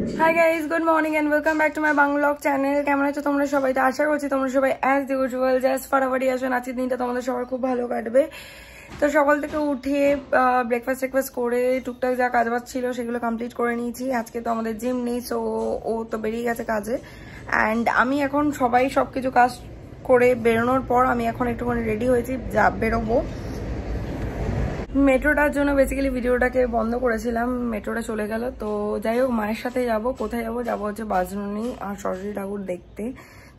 High guys, good morning and welcome back to my vlog channel. কেমন আছো তোমরা সবাই? তো আশা করছি তোমরা সবাই অ্যাজ ইউজুয়াল জাস্ট ফাটাফাটি আসো। আজকের দিনটা তোমাদের সবার খুব ভালো কাটবে। তো সকাল থেকে উঠে ব্রেকফাস্ট করে টুকটাক যা কাজ বাজ ছিল সেগুলো কমপ্লিট করে নিয়েছি। আজকে তো আমাদের জিম নেই, সো ও তো বেরিয়ে গেছে কাজে। অ্যান্ড আমি এখন সবাই সবকিছু কাজ করে বেরোনোর পর আমি এখন একটুখানি রেডি হয়েছি, যা বেরোবো। মেট্রোটার জন্য বেসিক্যালি ভিডিওটাকে বন্ধ করেছিলাম, মেট্রোটা চলে গেল। তো যাই হোক, মায়ের সাথে যাব। কোথায় যাবো হচ্ছে বাজরুনি আর সরস্বতী ঠাকুর দেখতে।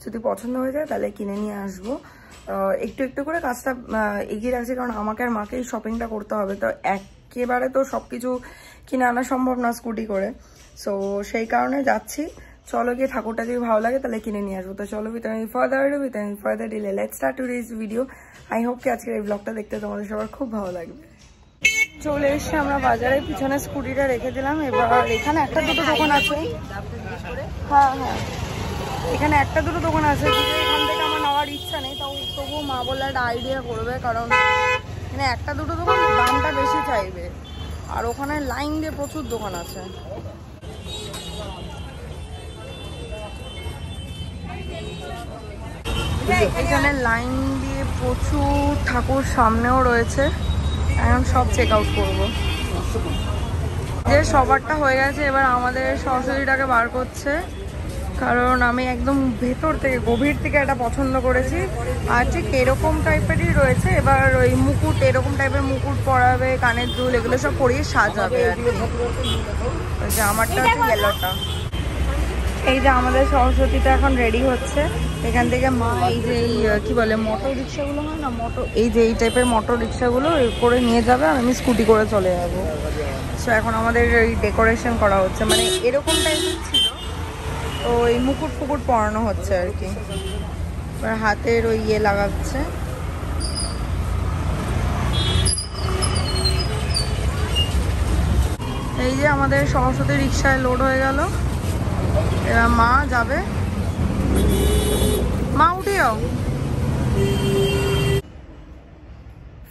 যদি পছন্দ হয়ে যায় তাহলে কিনে নিয়ে আসবো। একটু একটু করে কাজটা এগিয়ে রাখছি, কারণ আমাকে আর মাকেই শপিংটা করতে হবে। তো একেবারে তো সবকিছু কিনে আনা সম্ভব না স্কুটি করে, সো সেই কারণে যাচ্ছি। চলো গিয়ে ঠাকুরটা যদি ভালো লাগে তাহলে কিনে নিয়ে আসবো। তো চলো with further delay let's start today's video. I hope কি আজকের এই ব্লগটা দেখতে তোমাদের সবার খুব ভালো লাগবে। চলে এসছি আমরা বাজারে, পিছনে স্কুটিটা রেখে দিলাম। এবার এখানে একটা দুটো দোকান আছে, হ্যাঁ হ্যাঁ, এখানে একটা দুটো দোকান আছে। এখান থেকে আমার নেওয়ার ইচ্ছা নেই, তবুও মা বলে একটা আইডিয়া করবে, কারণ এখানে একটা দুটো দোকান দামটা বেশি চাইবে, আর ওখানে লাইন দিয়ে প্রচুর দোকান আছে। এখানে লাইন দিয়ে প্রচুর ঠাকুর সামনেও রয়েছে, এখন সব চেক আউট করবো। যে সবারটা হয়ে গেছে, এবার আমাদের সরস্বতীটাকে বার করছে, কারণ আমি একদম ভেতর থেকে গভীর থেকে এটা পছন্দ করেছি। আর ঠিক এরকম টাইপেরই রয়েছে। এবার ওই মুকুট, এরকম টাইপের মুকুট পরাবে, কানের দুল, এগুলো সব পরিয়ে সাজাবে। আর যে আমারটা হচ্ছে ইয়েলোটা। এই যে আমাদের সরস্বতীটা এখন রেডি হচ্ছে। এখান থেকে মা এই যে কি বলে মোটর রিক্সাগুলো হয় না, এই যে এই টাইপের মোটর রিক্সাগুলো করে নিয়ে যাবে, আর আমি স্কুটি করে চলে যাবো। সো এখন আমাদের এই ডেকোরেশন করা হচ্ছে, মানে এরকম টাইপের ছিল, তো এই মুকুট ফুকুট পরানো হচ্ছে আর কি। এবার হাতের ওই ইয়ে লাগাচ্ছে। এই যে আমাদের সরস্বতী রিক্সায় লোড হয়ে গেল। এবার মা যাবে, মা উঠিও।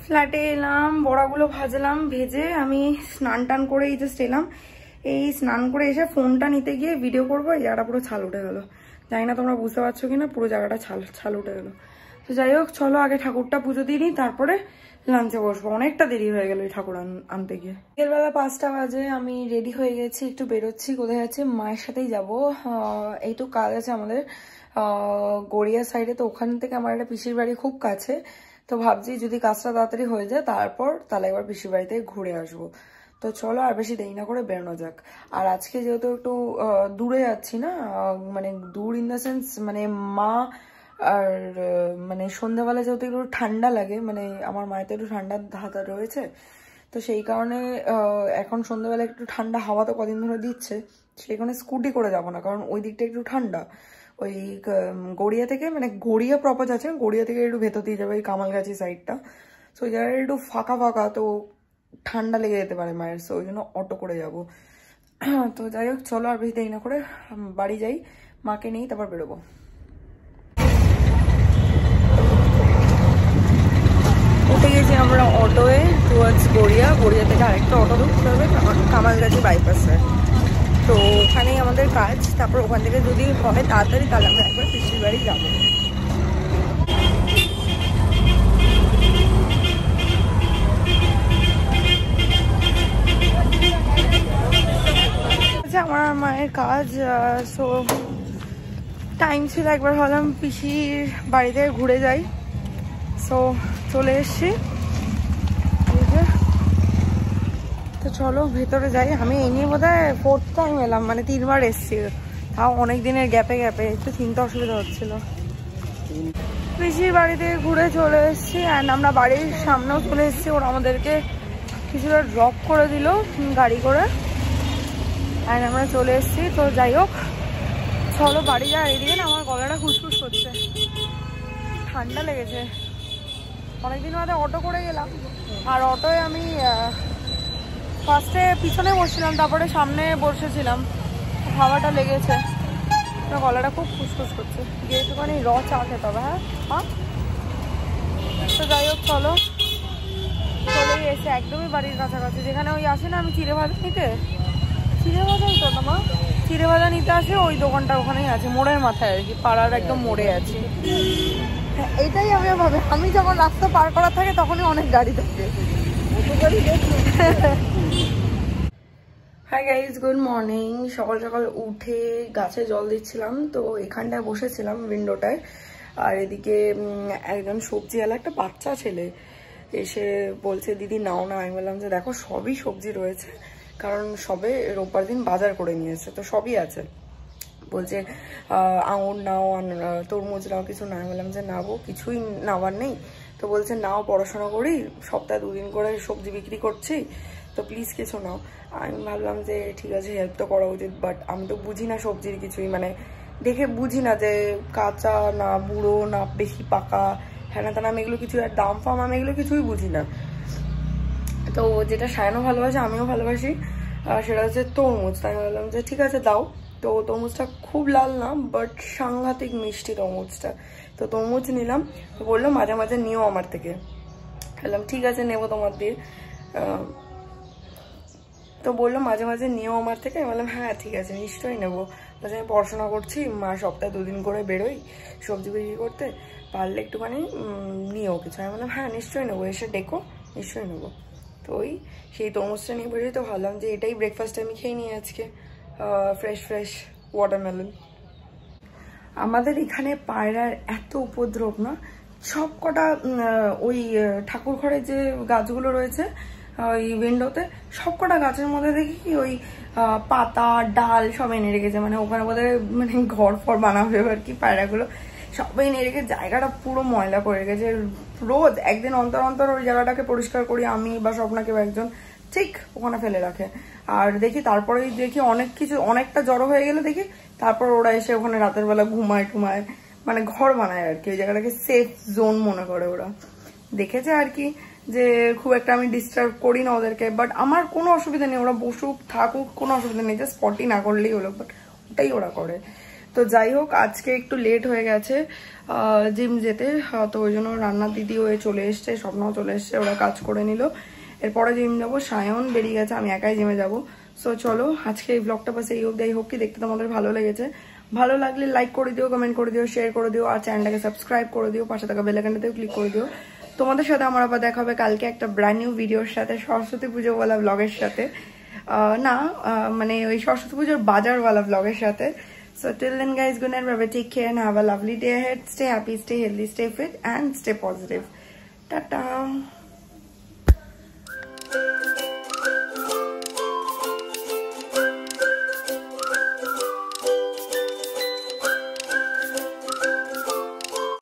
ফ্ল্যাটে এলাম, বড়াগুলো ভাজলাম, ভেজে আমি স্নান টান করে এই জাস্ট এলাম। এই স্নান করে এসে ফোনটা নিতে গিয়ে ভিডিও করবো, এই জায়গাটা পুরো ছাল উঠে গেল। জানি না তোমরা বুঝতে পারছো কিনা, পুরো জায়গাটা ছাল উঠে গেল। তো যাই হোক, চলো আগে ঠাকুরটা পুজো দিয়ে নিই, তারপরে লাঞ্চে বসবো। অনেকটা দেরি হয়ে গেল এই ঠাকুর আনতে গিয়ে। বিকেলবেলা 5টা বাজে, আমি রেডি হয়ে গেছি, একটু বেরোচ্ছি। কোথায় যাচ্ছি? মায়ের সাথেই যাবো। এইটুকু কাজ আছে আমাদের গড়িয়া সাইডে, তো ওখান থেকে আমার একটা পিসির বাড়ি খুব কাছে। তো ভাবছি যদি কাজটা তাড়াতাড়ি হয়ে যায় তাহলে একবার পিসির বাড়িতে ঘুরে আসবো। তো চলো আর বেশি দেরি না করে বেরোনো যাক। আর আজকে যেহেতু একটু দূরে যাচ্ছি না, মানে দূর ইন দ্য সেন্স, মানে মা আর মানে সন্ধ্যাবেলা যেহেতু একটু ঠান্ডা লাগে, মানে আমার মায়ের তো একটু ঠান্ডার ধাতা রয়েছে, তো সেই কারণে এখন সন্ধ্যাবেলা একটু ঠান্ডা হাওয়া তো কদিন ধরে দিচ্ছে, সেই কারণে স্কুটি করে যাবো না, কারণ ওই দিকটা একটু ঠান্ডা। ওই গড়িয়া থেকে, মানে গড়িয়া প্রপার যাচ্ছে, গড়িয়া থেকে একটু ভেতর দিয়ে যাবে ওই কামালগাছি সাইডটা। তো ওই জায়গাটা একটু ফাঁকা ফাঁকা, তো ঠান্ডা লেগে যেতে পারে মায়ের, সো ওই জন্য অটো করে যাবো। তো যাই হোক, চলো আর বেশি দেরি না করে বাড়ি যাই, মাকে নেই, তারপর বেরোবো। উঠে গেছি আমরা অটোয়ে টুয়ার্ডস গড়িয়া থেকে আরেকটা অটো ধরতে হবে কামালগাছি বাইপাসে। তো ওখানেই আমাদের কাজ, তারপর ওখান থেকে যদি হয় তাড়াতাড়ি তাহলে আমরা একবার পিসির বাড়ি যাবো। আমার মায়ের কাজ, সো টাইম ছিল একবার ভাবলাম পিসির বাড়িতে ঘুরে যাই, সো চলে এসছি। তো চলো ভেতরে যাই। আমি এই নিয়ে বোধহয় 4th টাইম এলাম, মানে 3বার এসছি, তাও অনেক দিনের গ্যাপে একটু চিন্তা অসুবিধা হচ্ছিল। পিসির বাড়িতে ঘুরে চলে এসছি, অ্যান্ড আমরা বাড়ির সামনেও চলে এসছি। ওরা আমাদেরকে কিছুটা ড্রপ করে দিল গাড়ি করে, অ্যান্ড আমরা চলে এসছি। তো যাই হোক, চলো বাড়ি যাওয়ার এদিকে না আমার গলাটা খুসখুস করছে, ঠান্ডা লেগেছে। অনেকদিন বাদে অটো করে গেলাম, আর অটোয় আমি ফার্স্টে পিছনে বসছিলাম, তারপরে সামনে বসেছিলাম, হাওয়াটা লেগেছে, গলাটা খুব খুসখুস করছে। গিয়ে একটুখানি চা খেতে হবে। হ্যাঁ, তো যাই হোক চলো, চলেই এসে একদমই বাড়ির কাছাকাছি, যেখানে ওই আসে না আমি চিড়ে ভাজা নিতে, চিড়ে ভাজাই তো মা, চিড়ে ভাজা নিতে আসে ওই দোকানটা ওখানেই আছে, মোড়ের মাথায় আর কি, পাড়ার একদম মোড়ে আছে। হ্যাঁ এটাই আমি ভাবে, আমি যখন রাস্তা পার করা থাকে তখনই অনেক গাড়ি থাকে। High guys, good morning. সকাল সকাল উঠে গাছে জল দিচ্ছিলাম, তো এখানটায় বসেছিলাম উইন্ডোটায়। আর এদিকে একজন সবজিওয়ালা একটা বাচ্চা ছেলে এসে বলছে দিদি নাও না। আমি বললাম যে দেখো সবই সবজি রয়েছে, কারণ সবে রোববার দিন বাজার করে নিয়েছে, তো সবই আছে। বলছে আঙুর নাও, তরমুজ নাও, কিছু না। আমি বললাম যে নাবো, কিছুই নেওয়ার নেই। তো বলছে নাও, পড়াশোনা করি, সপ্তাহে 2 দিন করে সবজি বিক্রি করছি, তো প্লিজ কিছু নাও। আমি ভাবলাম যে ঠিক আছে, হেল্প তো করা উচিত, বাট আমি তো বুঝি না সবজির কিছুই, মানে দেখে বুঝি না যে কাঁচা না বুড়ো না বেশি পাকা, হ্যাঁ না তা আমি এগুলো কিছু, আর দাম ফাম আমি এগুলো কিছুই বুঝি না। তো যেটা সায়নও ভালোবাসে আমিও ভালোবাসি, সেটা হচ্ছে তরমুজ। তাই বললাম যে ঠিক আছে দাও। তো তরমুজটা খুব লাল না, বাট সাংঘাতিক মিষ্টি তরমুজটা। তো তরমুজ নিলাম, তো বললো মাঝে মাঝে নিও আমার থেকে। বললাম ঠিক আছে নেবো তোমার দিয়ে। তো বললো মাঝে মাঝে নিও আমার থেকে। আমি বললাম হ্যাঁ ঠিক আছে নিশ্চয়ই নেবো, বলছে আমি পড়াশোনা করছি, সপ্তাহে 2 দিন করে বেরোই সবজি বিক্রি করতে, পারলে একটুখানি নিও কিছু। আমি বললাম হ্যাঁ নিশ্চয়ই নেবো, এসে ডেকো, নিশ্চয়ই নেবো। তো সেই তরমুজটা নিয়ে বেরিয়ে, তো ভাবলাম যে এটাই ব্রেকফাস্টে আমি খেয়ে নিই আজকে, ফ্রেশ ফ্রেশ ওয়াটারমেলন। আমাদের এখানে পায়রার এত উপদ্রব না, সব কটা ওই ঠাকুর ঘরে যে গাছগুলো রয়েছে ওই উইন্ডোতে, সব কটা গাছের মধ্যে দেখি কি ওই পাতা ডাল সব এনে রেখেছে, মানে ওখানে বোধহয় মানে ঘর ফর বানাবে আর কি পায়রাগুলো, সবাই এনে রেখে জায়গাটা পুরো ময়লা করে রেখেছে। রোজ একদিন অন্তর অন্তর ওই জায়গাটাকে পরিষ্কার করি আমি বা স্বপ্নাকে একজন, ঠিক ওখানে ফেলে রাখে। আর দেখি তারপরেই দেখি অনেক কিছু, অনেকটা জড়ো হয়ে গেলে দেখি তারপর ওরা এসে ওখানে রাতের বেলা ঘুমায় টুমায়, মানে ঘর বানায় আর কি, ওই জায়গাটাকে সেফ জোন মনে করে ওরা। দেখেছে আর কি যে খুব একটা আমি ডিস্টার্ব করি না ওদেরকে, বাট আমার কোনো অসুবিধা নেই, ওরা বসুক থাকুক কোনো অসুবিধা নেই, জাস্ট পটি না করলেই হলো, বাট ওটাই ওরা করে। তো যাই হোক আজকে একটু লেট হয়ে গেছে জিম যেতে, তো ওই জন্য রান্নার দিদি হয়ে চলে এসছে, স্বপ্নও চলে এসছে, ওরা কাজ করে নিল। এরপরে জিম যাবো, সায়ন বেরিয়ে গেছে, আমি একাই জিমে যাবো। সো চলো আজকে এই ব্লগটা বাস এই অবধি। হোক কি দেখতে তোমাদের ভালো লেগেছে, ভালো লাগলে লাইক করে দিও, কমেন্ট করে দিও, শেয়ার করে দিও, আর চ্যানেলটাকে সাবস্ক্রাইব করে দিও, পাশে থাকা বেল আইকনটাতেও ক্লিক করে দিও। তোমাদের সাথে আমার আবার দেখা হবে কালকে একটা ব্র্যান্ড নিউ ভিডিওর সাথে, সরস্বতী পুজোওয়ালা ব্লগের সাথে, না মানে ওই সরস্বতী পুজোর বাজারওয়ালা ব্লগের সাথে। So till then guys, good night, bye, take care and have a lovely day ahead. Stay happy, stay healthy, stay fit and stay positive. Ta-ta.